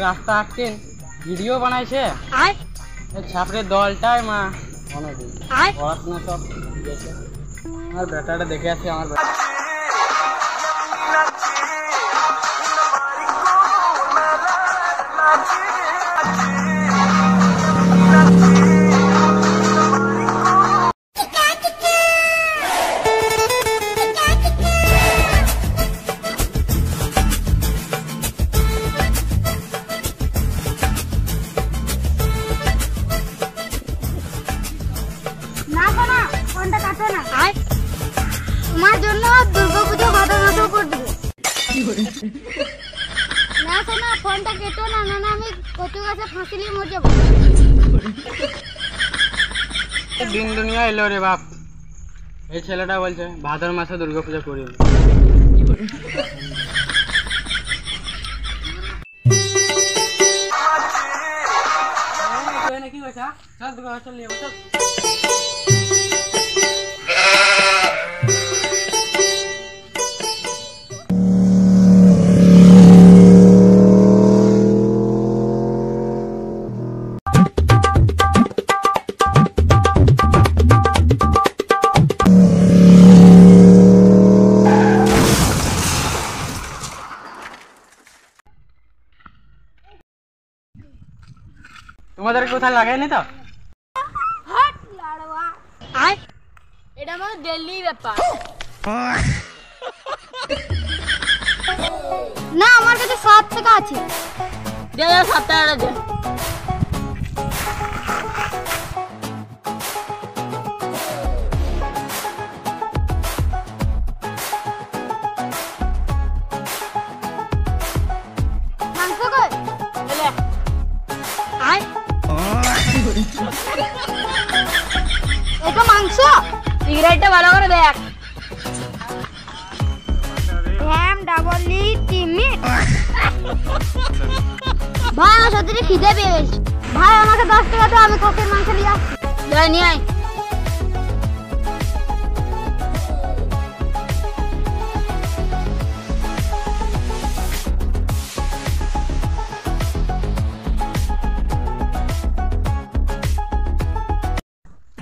রাস্তা আটকেন ভিডিও বানাইছে ছাপড়ের দলটাই মা পড়াশোনা সব আমার বেটাটা দেখে আছে আমার তোমার জন্য দুর্গাপূজা ভাদর মাসে করে দেবো না শোনা ফোনটা কেটো না না না আমি কচু গাছে ফাঁসিলি মরে যাবো দিন দুনিয়া এলো রে বাপ এই ছেলেটা বলছে ভাদর মাসে দুর্গাপূজা করি কি হয়েছে চল দুর্গা চল নিয়ে চল তোমাদের কোথায় লাগাইনি তো এটা আমাদের ডেইলি ব্যাপার না আমার কাছে 7 টাকা আছে দে 7 টাকা দে মাংস কই লে আয় এটা মাংস সিগারেটটা ভালো করে দেখ হ্যাম ডাবল ই টিমি ভাই আমার সত্যি খিদে পেয়েছে ভাই আমাকে 10 টাকা দাও আমি খাসির মাংস নিয়ে আসছি যাই নিয়ে আয়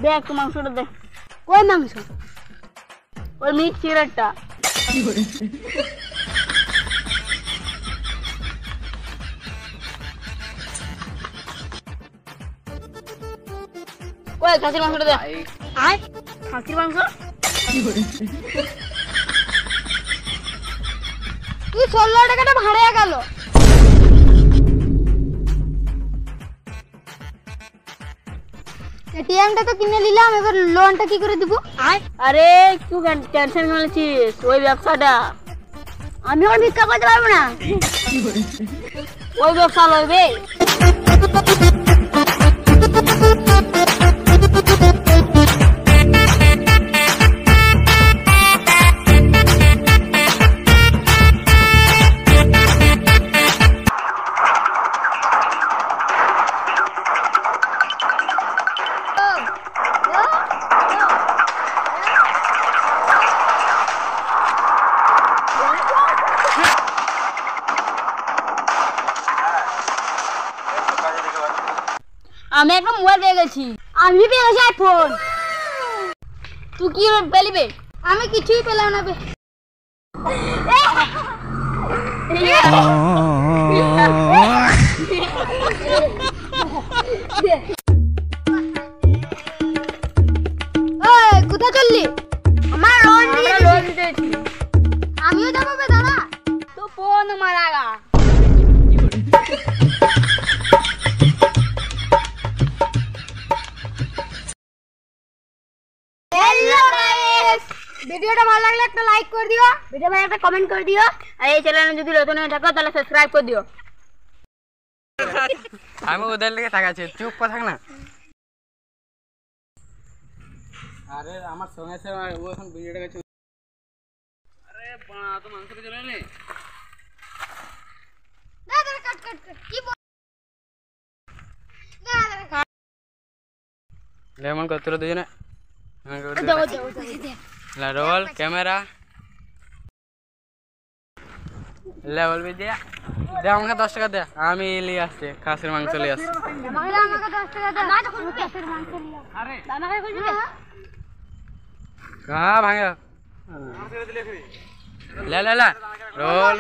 দেখ তো মাংসটা দে কই মাংস ওই মিট সিগারেটটা ওই খাসির মাংসটা দে আয় খাসির মাংস তুই 16 টাকাটা ভাড়া গেল এটিএমটা তো কিনে নিলাম এবার লোনটা কি করে দিব আরে তুই টেনশন করছিস ওই ব্যবসাটা আমি আর ভিক্ষা করতে পারবো না ওই ব্যবসা লইবে আমি একটা মোবাইল পেয়ে গেছি আমি পেয়ে গেছি আইফোন তুই কি পেলিবে আমি কিছুই পেলাম না কোথায় চললি আমার লোন দিতেছি আমিও যাবো বে দাদা তো ফোন মারাগা ভিডিওটা ভালো লাগলে একটা লাইক করে দিও ভিডিও ভালো একটা কমেন্ট করে দিও আর এই চ্যানেলে যদি নতুন হয়ে থাকো তাহলে সাবস্ক্রাইব করে দিও আমি ওদের লেগে তাকাচ্ছি চুপ করে থাক না আরে আমার সঙ্গে সঙ্গে ও এখন ভিডিওটা গেছে আরে বাঁ তো মাংস কে চলে নে না কাট কি লেমন কর তোরা দুজনে রোল ক্যামেরা লে বলবি দিয়া দে আমাকে 10 টাকা দে আমি নিয়ে আসছি খাসির মাংস নিয়ে আসছি कहाँ भांगे ले ले ले रोल